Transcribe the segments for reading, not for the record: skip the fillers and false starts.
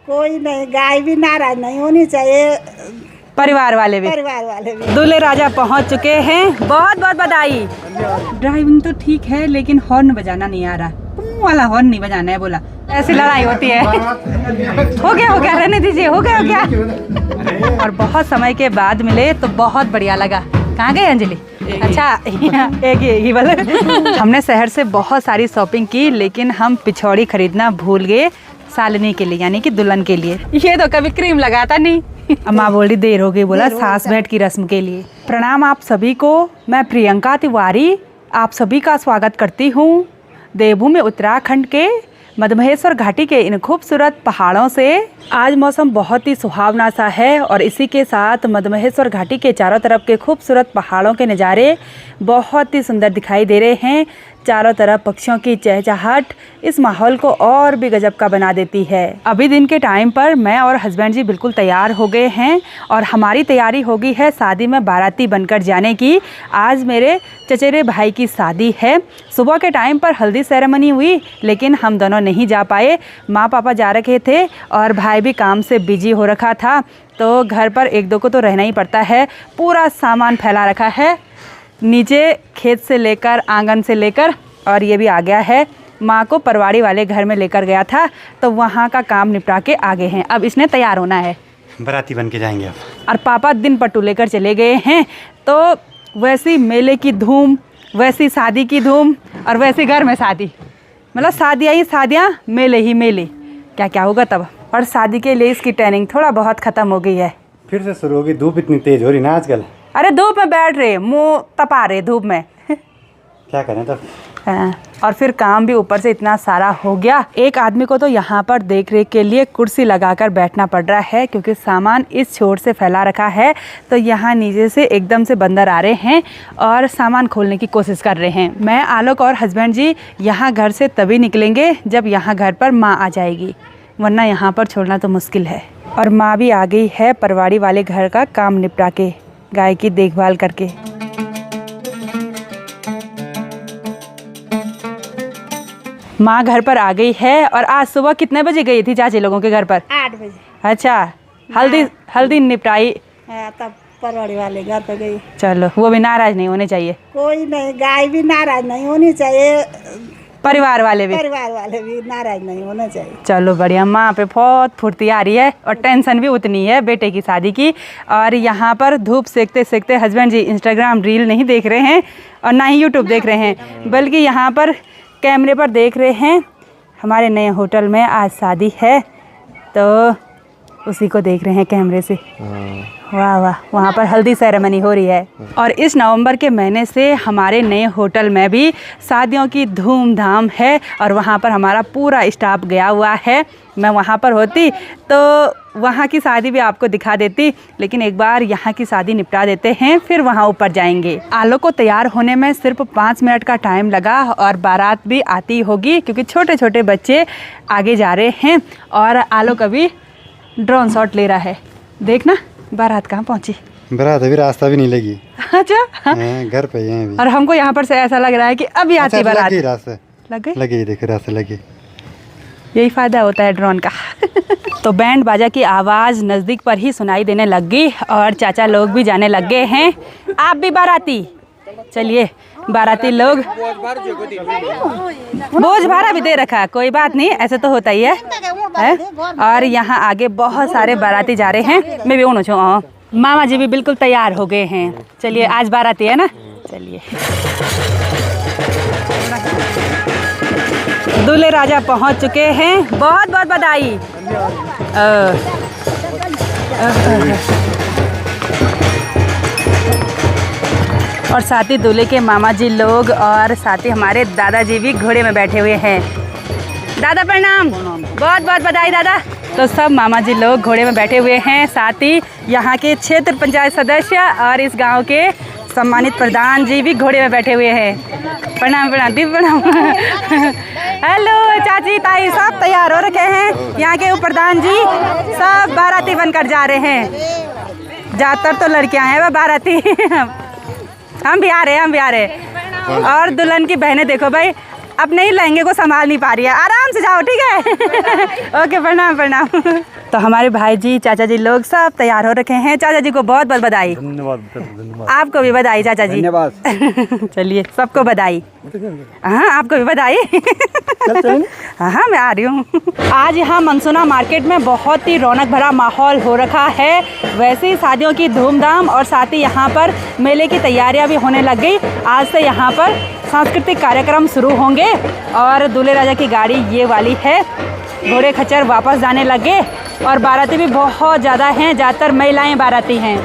कोई नहीं, गाय भी नाराज नहीं होनी चाहिए, परिवार वाले भी दूल्हे राजा पहुंच चुके हैं। बहुत बहुत बधाई। ड्राइविंग तो ठीक है लेकिन हॉर्न बजाना नहीं आ रहा, वाला हॉर्न नहीं बजाना है बोला, ऐसी लड़ाई होती है। हो गया रहने दीजिए, हो गया। और बहुत समय के बाद मिले तो बहुत बढ़िया लगा। कहाँ गए अंजलि? अच्छा एक ही वाले। हमने शहर से बहुत सारी शॉपिंग की लेकिन हम पिछौड़ी खरीदना भूल गए सालिनी के लिए, यानी कि दुल्हन के लिए। ये तो कभी क्रीम लगाता नहीं। अम्मा बोल रही देर हो गई, बोला सास भेंट की रस्म के लिए। प्रणाम आप सभी को, मैं प्रियंका तिवारी आप सभी का स्वागत करती हूँ देवभूमि उत्तराखंड के मधमहेश्वर घाटी के इन खूबसूरत पहाड़ों से। आज मौसम बहुत ही सुहावना सा है और इसी के साथ मधमहेश्वर घाटी के चारों तरफ के खूबसूरत पहाड़ों के नज़ारे बहुत ही सुंदर दिखाई दे रहे हैं। चारों तरफ पक्षियों की चहचहाहट इस माहौल को और भी गजब का बना देती है। अभी दिन के टाइम पर मैं और हस्बैंड जी बिल्कुल तैयार हो गए हैं और हमारी तैयारी हो गई है शादी में बाराती बनकर जाने की। आज मेरे चचेरे भाई की शादी है। सुबह के टाइम पर हल्दी सेरेमनी हुई लेकिन हम दोनों नहीं जा पाए। माँ पापा जा रखे थे और भाई भी काम से बिजी हो रखा था, तो घर पर एक दो को तो रहना ही पड़ता है। पूरा सामान फैला रखा है नीचे, खेत से लेकर आंगन से लेकर, और ये भी आ गया है। माँ को परवाड़ी वाले घर में लेकर गया था तो वहाँ का काम निपटा के आ गए हैं। अब इसने तैयार होना है, बाराती बन के जाएंगे अब। और पापा दिन पट्टू लेकर चले गए हैं। तो वैसी मेले की धूम, वैसी शादी की धूम और वैसी घर में शादी, मतलब शादियाँ ही शादियाँ, मेले ही मेले, क्या क्या होगा तब। और शादी के लिए इसकी ट्रेनिंग थोड़ा बहुत ख़त्म हो गई है। फिर से शुरू होगी। धूप इतनी तेज हो रही ना आजकल। अरे धूप में बैठ रहे, मुँह तपा रहे धूप में। क्या करें तब। और फिर काम भी ऊपर से इतना सारा हो गया। एक आदमी को तो यहाँ पर देख रेख के लिए कुर्सी लगाकर बैठना पड़ रहा है क्योंकि सामान इस छोर से फैला रखा है। तो यहाँ नीचे से एकदम से बंदर आ रहे हैं और सामान खोलने की कोशिश कर रहे हैं। मैं, आलोक और हस्बैंड जी यहाँ घर से तभी निकलेंगे जब यहाँ घर पर माँ आ जाएगी, वरना यहाँ पर छोड़ना तो मुश्किल है। और माँ भी आ गई है परवाड़ी वाले घर का काम निपटा के, गाय की देखभाल करके। माँ घर पर आ गई है। और आज सुबह कितने बजे गई थी चाची लोगों के घर पर? 8 बजे। अच्छा, हल्दी निपटाई तब परवाड़ी वाले घर पर गई। चलो, वो भी नाराज नहीं होने चाहिए। कोई नहीं, गाय भी नाराज नहीं होनी चाहिए, परिवार वाले भी नाराज नहीं होना चाहिए। चलो बढ़िया। माँ पे बहुत फुर्ती आ रही है और टेंशन भी उतनी है बेटे की शादी की। और यहाँ पर धूप सेकते सेकते हस्बैंड जी इंस्टाग्राम रील नहीं देख रहे हैं और ना ही यूट्यूब देख रहे हैं, बल्कि यहाँ पर कैमरे पर देख रहे हैं। हमारे नए होटल में आज शादी है तो उसी को देख रहे हैं कैमरे से। वाह वाह, वहाँ पर हल्दी सेरेमनी हो रही है। और इस नवंबर के महीने से हमारे नए होटल में भी शादियों की धूमधाम है और वहाँ पर हमारा पूरा स्टाफ गया हुआ है। मैं वहाँ पर होती तो वहाँ की शादी भी आपको दिखा देती, लेकिन एक बार यहाँ की शादी निपटा देते हैं फिर वहाँ ऊपर जाएंगे। आलोक को तैयार होने में सिर्फ 5 मिनट का टाइम लगा और बारात भी आती होगी क्योंकि छोटे छोटे बच्चे आगे जा रहे हैं। और आलोक अभी ड्रोन शॉट ले रहा है। देखना बारात कहाँ पहुँची। बारात अभी रास्ता भी नहीं लगी। अच्छा, घर पे ही हैं अभी। और हमको यहाँ पर से ऐसा लग रहा है कि अभी आती बारात। लगी देखो, रास्ते लगी। यही फायदा होता है ड्रोन का। तो बैंड बाजा की आवाज़ नज़दीक पर ही सुनाई देने लग गई और चाचा लोग भी जाने लग गए हैं। आप भी बाराती, चलिए बाराती लोग। बोझ भाड़ा भी दे रखा, कोई बात नहीं, ऐसे तो होता ही है? और यहाँ आगे बहुत सारे बाराती जा रहे हैं। मैं भी उन छो, मामा जी भी बिल्कुल तैयार हो गए हैं। चलिए, आज बाराती है ना, चलिए। दूल्हे राजा पहुँच चुके हैं। बहुत बहुत बधाई। और साथ ही दूल्हे के मामा जी लोग और साथ ही हमारे दादाजी भी घोड़े में बैठे हुए हैं। दादा प्रणाम, बहुत बहुत बधाई दादा। तो सब मामा जी लोग घोड़े में बैठे हुए हैं। साथ ही यहाँ के क्षेत्र पंचायत सदस्य और इस गांव के सम्मानित प्रधान जी भी घोड़े में बैठे हुए हैं। प्रणाम प्रणाम दी, प्रणाम। हेलो चाची ताई, सब तैयार हो रखे हैं। यहाँ के प्रधान जी सब बाराती बनकर जा रहे हैं। ज़्यादातर तो लड़कियाँ हैं वह बाराती। हम भी आ रहे हैं। और दुल्हन की बहनें देखो भाई, अपने ही लहंगे को संभाल नहीं पा रही है, आराम से जाओ, ठीक है। ओके, प्रणाम प्रणाम। तो हमारे भाई जी, चाचा जी लोग सब तैयार हो रखे हैं। चाचा जी को बहुत बहुत बधाई। धन्यवाद। आपको भी बधाई चाचा जी। धन्यवाद। चलिए, सबको बधाई। हाँ, आपको भी बधाई। हाँ, मैं आ रही हूँ। आज यहाँ मनसुना मार्केट में बहुत ही रौनक भरा माहौल हो रखा है। वैसे ही शादियों की धूमधाम और साथ ही यहाँ पर मेले की तैयारियाँ भी होने लग गई। आज से यहाँ पर सांस्कृतिक कार्यक्रम शुरू होंगे और दूल्हे राजा की गाड़ी ये वाली है। घोड़े खच्चर वापस जाने लगे और बाराती भी बहुत ज़्यादा हैं, ज़्यादातर महिलाएं बाराती हैं।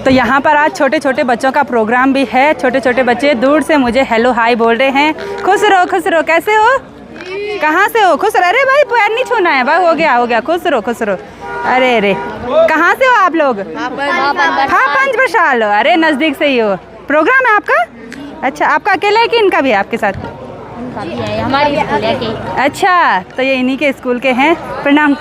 तो यहाँ पर आज छोटे छोटे बच्चों का प्रोग्राम भी है। छोटे छोटे बच्चे दूर से मुझे हेलो हाय बोल रहे हैं। खुश रहो, खुश रहो। कैसे हो, कहाँ से हो? खुश रहो। अरे भाई, पैर नहीं छूना है भाई। हो गया। खुश रहो, खुश रहो। अरे कहाँ से हो आप लोग? हाँ, पंचमशाल। अरे नज़दीक से ही हो। प्रोग्राम है आपका? अच्छा, आपका अकेला है कि इनका भी है आपके साथ? हमारी स्कूल है के। अच्छा, तो ये इन्हीं के स्कूल के हैं। प्रणाम।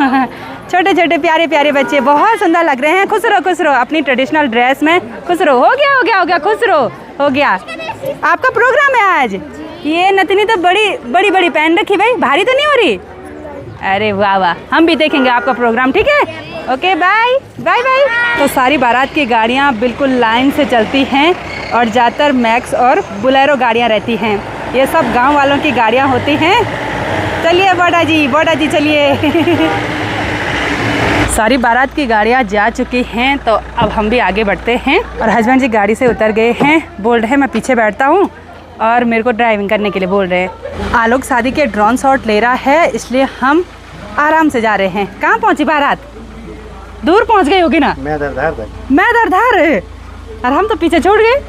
छोटे छोटे प्यारे प्यारे बच्चे बहुत सुंदर लग रहे हैं। खुश रहो अपनी ट्रेडिशनल ड्रेस में। खुश रहो। हो गया। खुश रहो। हो गया। आपका प्रोग्राम है आज? ये नतनी तो बड़ी पहन रखी भाई, भारी तो नहीं हो रही? अरे वाह, हम भी देखेंगे आपका प्रोग्राम, ठीक है। Okay, bye. तो सारी बारात की गाड़ियाँ बिल्कुल लाइन से चलती हैं और ज़्यादातर मैक्स और बुलेरो गाड़ियाँ रहती हैं। ये सब गांव वालों की गाड़ियाँ होती हैं। चलिए बड़ा जी चलिए। सारी बारात की गाड़ियाँ जा चुकी हैं, तो अब हम भी आगे बढ़ते हैं। और हस्बैंड जी गाड़ी से उतर गए हैं। बोल रहे हैं मैं पीछे बैठता हूँ और मेरे को ड्राइविंग करने के लिए बोल रहे हैं। आलोक शादी के ड्रोन शॉट ले रहा है, इसलिए हम आराम से जा रहे हैं। कहाँ पहुँची बारात? दूर पहुँच गई होगी ना? मैं दरधार और हम तो पीछे छोड़ गए।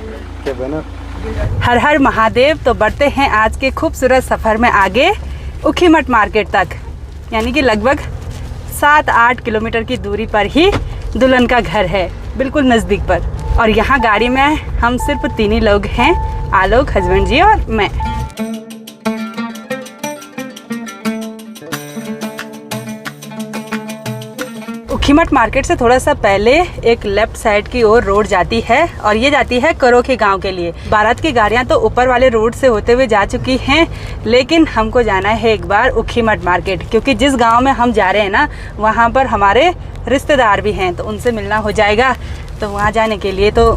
हर हर महादेव। तो बढ़ते हैं आज के खूबसूरत सफ़र में आगे उखीमठ मार्केट तक, यानी कि लगभग 7-8 किलोमीटर की दूरी पर ही दुल्हन का घर है, बिल्कुल नज़दीक पर। और यहाँ गाड़ी में हम सिर्फ 3 ही लोग हैं, आलोक, हस्बैंड जी और मैं। उखीमठ मार्केट से थोड़ा सा पहले एक लेफ्ट साइड की ओर रोड जाती है और ये जाती है करोखी गांव के लिए। बारात की गाड़ियां तो ऊपर वाले रोड से होते हुए जा चुकी हैं, लेकिन हमको जाना है एक बार उखीमठ मार्केट, क्योंकि जिस गांव में हम जा रहे हैं ना, वहां पर हमारे रिश्तेदार भी हैं, तो उनसे मिलना हो जाएगा। तो वहाँ जाने के लिए तो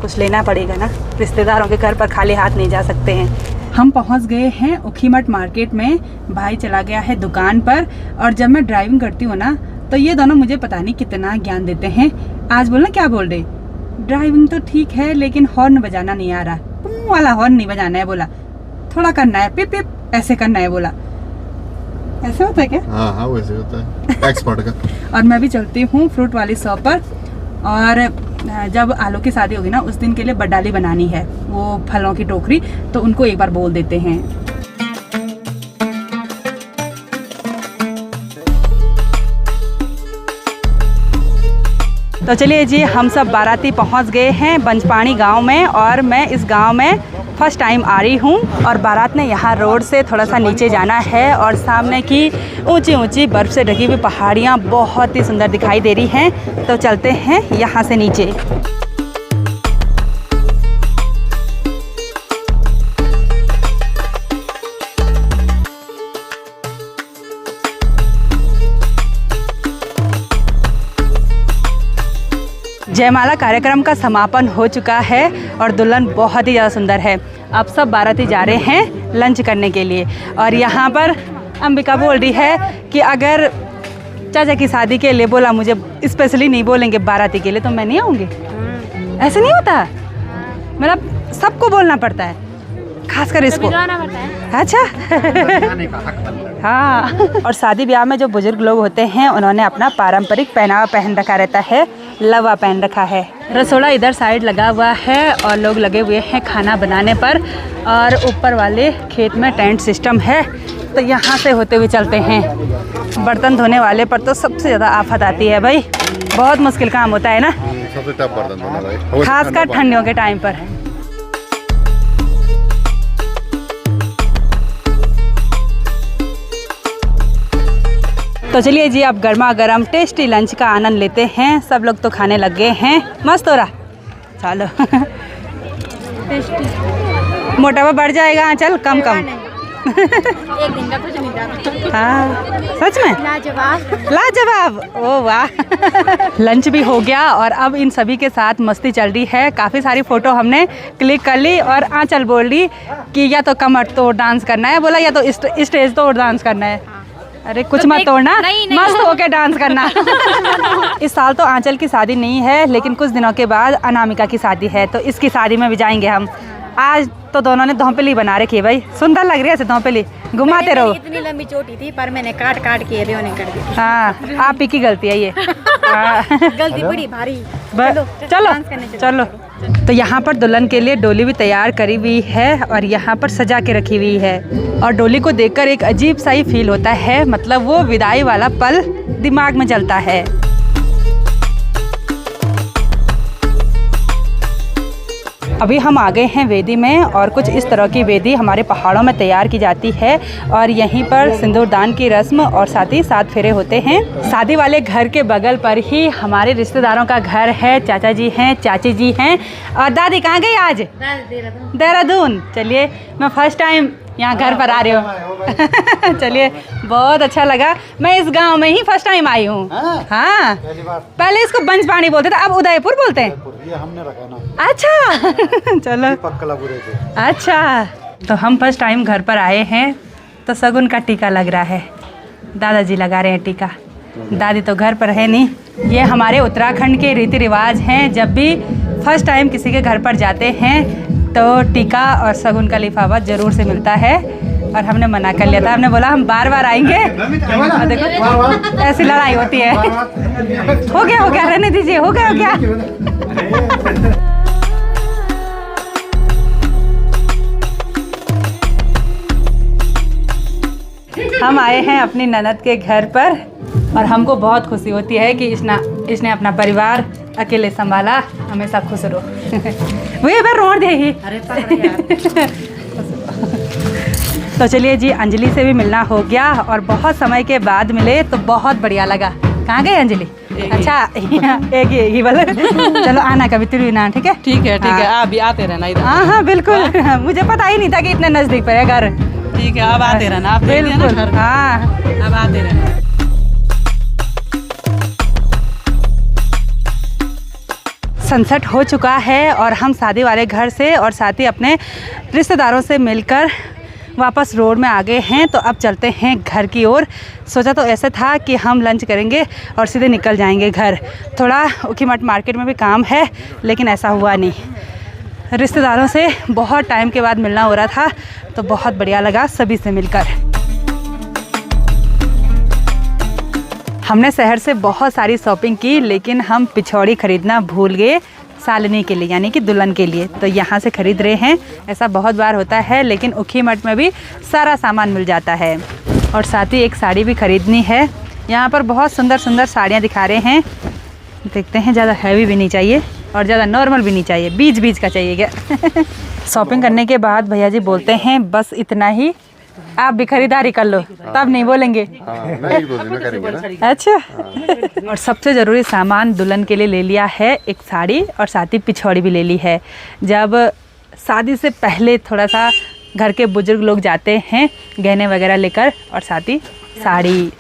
कुछ लेना पड़ेगा ना, रिश्तेदारों के घर पर खाली हाथ नहीं जा सकते हैं। हम पहुंच गए हैं उखीमठ मार्केट में। भाई चला गया है दुकान पर और जब मैं ड्राइविंग करती हूँ ना, तो ये दोनों मुझे पता नहीं कितना ज्ञान देते हैं। आज बोलना क्या बोल रहे, ड्राइविंग तो ठीक है लेकिन हॉर्न बजाना नहीं आ रहा, पुं वाला हॉर्न नहीं बजाना है बोला, थोड़ा करना है, पिप पिप ऐसे करना है बोला। ऐसे होता है क्या? हाँ वैसे होता है एक्सपर्ट का। और मैं भी चलती हूँ फ्रूट वाली शॉप पर, और जब आलू की शादी होगी ना, उस दिन के लिए बडाली बनानी है, वो फलों की टोकरी, तो उनको एक बार बोल देते हैं। तो चलिए जी, हम सब बाराती पहुंच गए हैं बंजपाणी गांव में, और मैं इस गांव में फर्स्ट टाइम आ रही हूं। और बारात ने यहाँ रोड से थोड़ा सा नीचे जाना है और सामने की ऊंची ऊंची बर्फ़ से ढकी हुई पहाड़ियाँ बहुत ही सुंदर दिखाई दे रही हैं। तो चलते हैं यहाँ से नीचे। जयमाला कार्यक्रम का समापन हो चुका है और दुल्हन बहुत ही ज़्यादा सुंदर है। अब सब बाराती जा रहे हैं लंच करने के लिए, और यहाँ पर अंबिका बोल रही है कि अगर चाचा की शादी के लिए बोला, मुझे स्पेशली नहीं बोलेंगे बाराती के लिए, तो मैं नहीं आऊँगी। ऐसे नहीं होता, मतलब सबको बोलना पड़ता है, खासकर इसको। अच्छा। हाँ। और शादी ब्याह में जो बुजुर्ग लोग होते हैं, उन्होंने अपना पारंपरिक पहनावा पहन रखा रहता है, लवा पहन रखा है। रसोड़ा इधर साइड लगा हुआ है और लोग लगे हुए हैं खाना बनाने पर, और ऊपर वाले खेत में टेंट सिस्टम है। तो यहाँ से होते हुए चलते हैं। बर्तन धोने वाले पर तो सबसे ज़्यादा आफत आती है भाई, बहुत मुश्किल काम होता है ना, सबसे टफ बर्तन धोना भाई, खासकर ठंडियों के टाइम पर। तो चलिए जी, अब गर्मा गर्म टेस्टी लंच का आनंद लेते हैं। सब लोग तो खाने लग गए हैं, मस्त हो रहा। चलो। टेस्टी। मोटापा बढ़ जाएगा चल कम कम। एक दिन का कुछ नहीं था। हाँ सच में लाजवाब। लाजवाब। ओ वाह। लंच भी हो गया और अब इन सभी के साथ मस्ती चल रही है। काफ़ी सारी फ़ोटो हमने क्लिक कर ली और आंचल बोल रही कि या तो कमर तोड़ डांस करना है, बोला या तो स्टेज तोड़ डांस करना है। अरे कुछ मत तोड़ना, मस्त होके डांस करना। इस साल तो आंचल की शादी नहीं है, लेकिन कुछ दिनों के बाद अनामिका की शादी है, तो इसकी शादी में भी जाएंगे हम। आज तो दोनों ने धौंपली बना रखी है भाई, सुंदर लग रही है ऐसे धौंपली, घुमाते रहो। इतनी लंबी चोटी थी पर मैंने काट काट के रेवने कर दी। हाँ आप ही की गलती है ये। हाँ। गलती बड़ी भारी। चलो चलो। तो यहाँ पर दुल्हन के लिए डोली भी तैयार करी हुई है और यहाँ पर सजा के रखी हुई है, और डोली को देखकर एक अजीब सा ही फील होता है, मतलब वो विदाई वाला पल दिमाग में चलता है। अभी हम आ गए हैं वेदी में, और कुछ इस तरह की वेदी हमारे पहाड़ों में तैयार की जाती है, और यहीं पर सिंदूरदान की रस्म और साथ ही 7 फेरे होते हैं। शादी वाले घर के बगल पर ही हमारे रिश्तेदारों का घर है, चाचा जी हैं, चाची जी हैं, और दादी कहाँ गई आज? देहरादून। चलिए मैं फर्स्ट टाइम यहाँ घर पर आ रही हूँ। चलिए बहुत अच्छा लगा, मैं इस गांव में ही फर्स्ट टाइम आई हूँ। हाँ पहले इसको बंजपानी बोलते थे, अब उदयपुर बोलते हैं। ये हमने रखा ना। अच्छा। चलो अच्छा, तो हम फर्स्ट टाइम घर पर आए हैं, तो शगुन का टीका लग रहा है, दादाजी लगा रहे हैं टीका, दादी तो घर पर है नहीं। ये हमारे उत्तराखंड के रीति रिवाज हैं, जब भी फर्स्ट टाइम किसी के घर पर जाते हैं तो टीका और शगुन का लिफाफा जरूर से मिलता है, और हमने मना कर लिया था, हमने बोला हम बार बार आएंगे। और देखो ऐसी लड़ाई होती है। हो गया रहने दीजिए, हो गया। हम आए हैं अपनी ननद के घर पर, और हमको बहुत खुशी होती है कि इसने अपना परिवार अकेले संभाला। हमेशा खुश रहो। वही बार रोड दे ही। तो चलिए जी, अंजलि से भी मिलना हो गया, और बहुत समय के बाद मिले तो बहुत बढ़िया लगा। कहाँ गए अंजलि? अच्छा एक ही बोले। चलो आना कभी तिरुनान, ठीक है? ठीक है आप भी आते रहना इधर। हाँ बिल्कुल। मुझे पता ही नहीं था कि इतने नज़दीक पर है घर। ठीक है अब आते रहना आप। बिल्कुल हाँ अब आते रहना। सनसेट हो चुका है, और हम शादी वाले घर से और साथ ही अपने रिश्तेदारों से मिलकर वापस रोड में आ गए हैं। तो अब चलते हैं घर की ओर। सोचा तो ऐसा था कि हम लंच करेंगे और सीधे निकल जाएंगे घर। थोड़ा उखीमठ मार्केट में भी काम है, लेकिन ऐसा हुआ नहीं। रिश्तेदारों से बहुत टाइम के बाद मिलना हो रहा था, तो बहुत बढ़िया लगा सभी से मिलकर। हमने शहर से बहुत सारी शॉपिंग की, लेकिन हम पिछौड़ी खरीदना भूल गए सालनी के लिए, यानी कि दुल्हन के लिए। तो यहाँ से खरीद रहे हैं। ऐसा बहुत बार होता है, लेकिन उखीमठ में भी सारा सामान मिल जाता है। और साथ ही एक साड़ी भी खरीदनी है। यहाँ पर बहुत सुंदर सुंदर साड़ियाँ दिखा रहे हैं, देखते हैं। ज़्यादा हैवी भी नहीं चाहिए और ज़्यादा नॉर्मल भी नहीं चाहिए, बीच बीच का चाहिए क्या। शॉपिंग करने के बाद भैया जी बोलते हैं बस इतना ही, आप भी खरीदारी कर लो, तब नहीं बोलेंगे। नहीं बोलना करेंगे ना। अच्छा। और सबसे ज़रूरी सामान दुल्हन के लिए ले लिया है, एक साड़ी, और साथ ही पिछौड़ी भी ले ली है। जब शादी से पहले थोड़ा सा घर के बुजुर्ग लोग जाते हैं गहने वगैरह लेकर, और साथ ही साड़ी,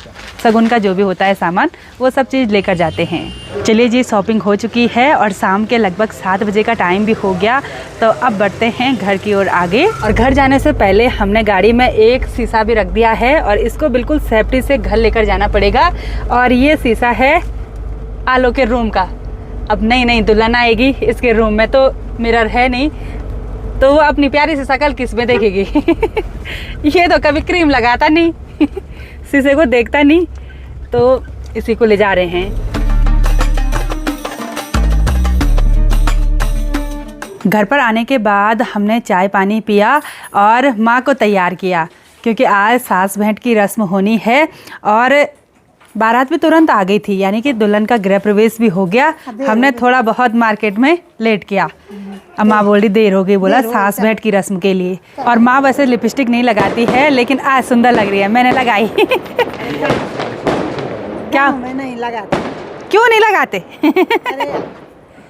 शगुन का जो भी होता है सामान, वो सब चीज़ लेकर जाते हैं। चलिए जी, शॉपिंग हो चुकी है और शाम के लगभग 7 बजे का टाइम भी हो गया। तो अब बढ़ते हैं घर की ओर आगे। और घर जाने से पहले हमने गाड़ी में एक शीशा भी रख दिया है, और इसको बिल्कुल सेफ्टी से घर लेकर जाना पड़ेगा। और ये शीशा है आलो के रूम का। अब नई दुल्हन आएगी, इसके रूम में तो मिरर है नहीं, तो वो अपनी प्यारी सी शक्ल किस में देखेगी। ये तो कभी क्रीम लगाता नहीं, शीशे को देखता नहीं, तो इसी को ले जा रहे हैं। घर पर आने के बाद हमने चाय पानी पिया और माँ को तैयार किया, क्योंकि आज सास भेंट की रस्म होनी है। और बारात भी तुरंत आ गई थी, यानी कि दुल्हन का गृह प्रवेश भी हो गया। हमने थोड़ा बहुत मार्केट में लेट किया। अब माँ बोल रही देर हो गई, बोला सास भेंट की रस्म के लिए। और माँ वैसे लिपस्टिक नहीं लगाती है, लेकिन आज सुंदर लग रही है, मैंने लगाई। क्या? मैं नहीं लगाती। क्यों नहीं लगाते? अरे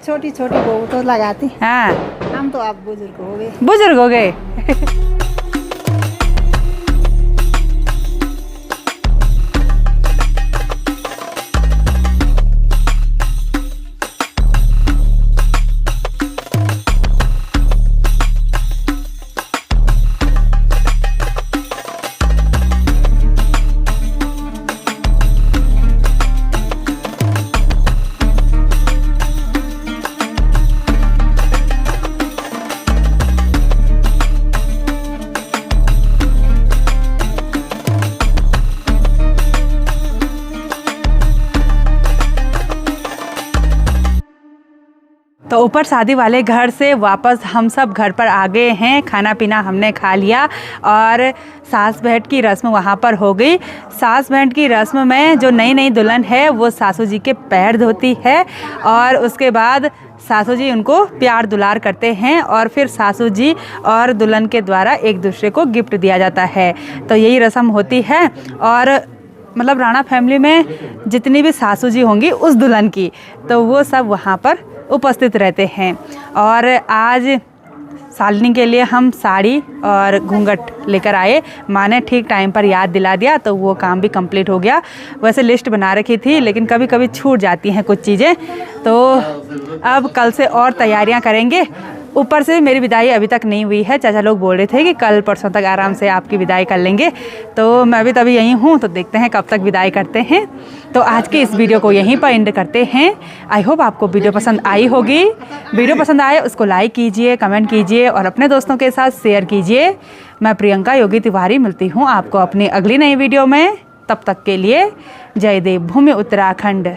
छोटी छोटी बहू तो लगाती। हाँ हम तो आप बुजुर्ग हो गए। बुजुर्ग हो गए। तो ऊपर शादी वाले घर से वापस हम सब घर पर आ गए हैं। खाना पीना हमने खा लिया और सास भेंट की रस्म वहाँ पर हो गई। सास भेंट की रस्म में जो नई नई दुल्हन है वो सासू जी के पैर धोती है और उसके बाद सासू जी उनको प्यार दुलार करते हैं और फिर सासू जी और दुल्हन के द्वारा एक दूसरे को गिफ्ट दिया जाता है। तो यही रस्म होती है और मतलब राणा फैमिली में जितनी भी सासू जी होंगी उस दुल्हन की, तो वो सब वहाँ पर उपस्थित रहते हैं। और आज सालनी के लिए हम साड़ी और घूंघट लेकर आए। माँ ने ठीक टाइम पर याद दिला दिया तो वो काम भी कंप्लीट हो गया। वैसे लिस्ट बना रखी थी लेकिन कभी कभी छूट जाती हैं कुछ चीज़ें, तो अब कल से और तैयारियां करेंगे। ऊपर से मेरी विदाई अभी तक नहीं हुई है। चाचा लोग बोल रहे थे कि कल परसों तक आराम से आपकी विदाई कर लेंगे, तो मैं भी तभी यहीं हूँ, तो देखते हैं कब तक विदाई करते हैं। तो आज के इस वीडियो को यहीं पर एंड करते हैं। आई होप आपको वीडियो पसंद आई होगी। वीडियो पसंद आए उसको लाइक कीजिए, कमेंट कीजिए और अपने दोस्तों के साथ शेयर कीजिए। मैं प्रियंका योगी तिवारी मिलती हूँ आपको अपनी अगली नई वीडियो में। तब तक के लिए जय देव भूमि उत्तराखंड।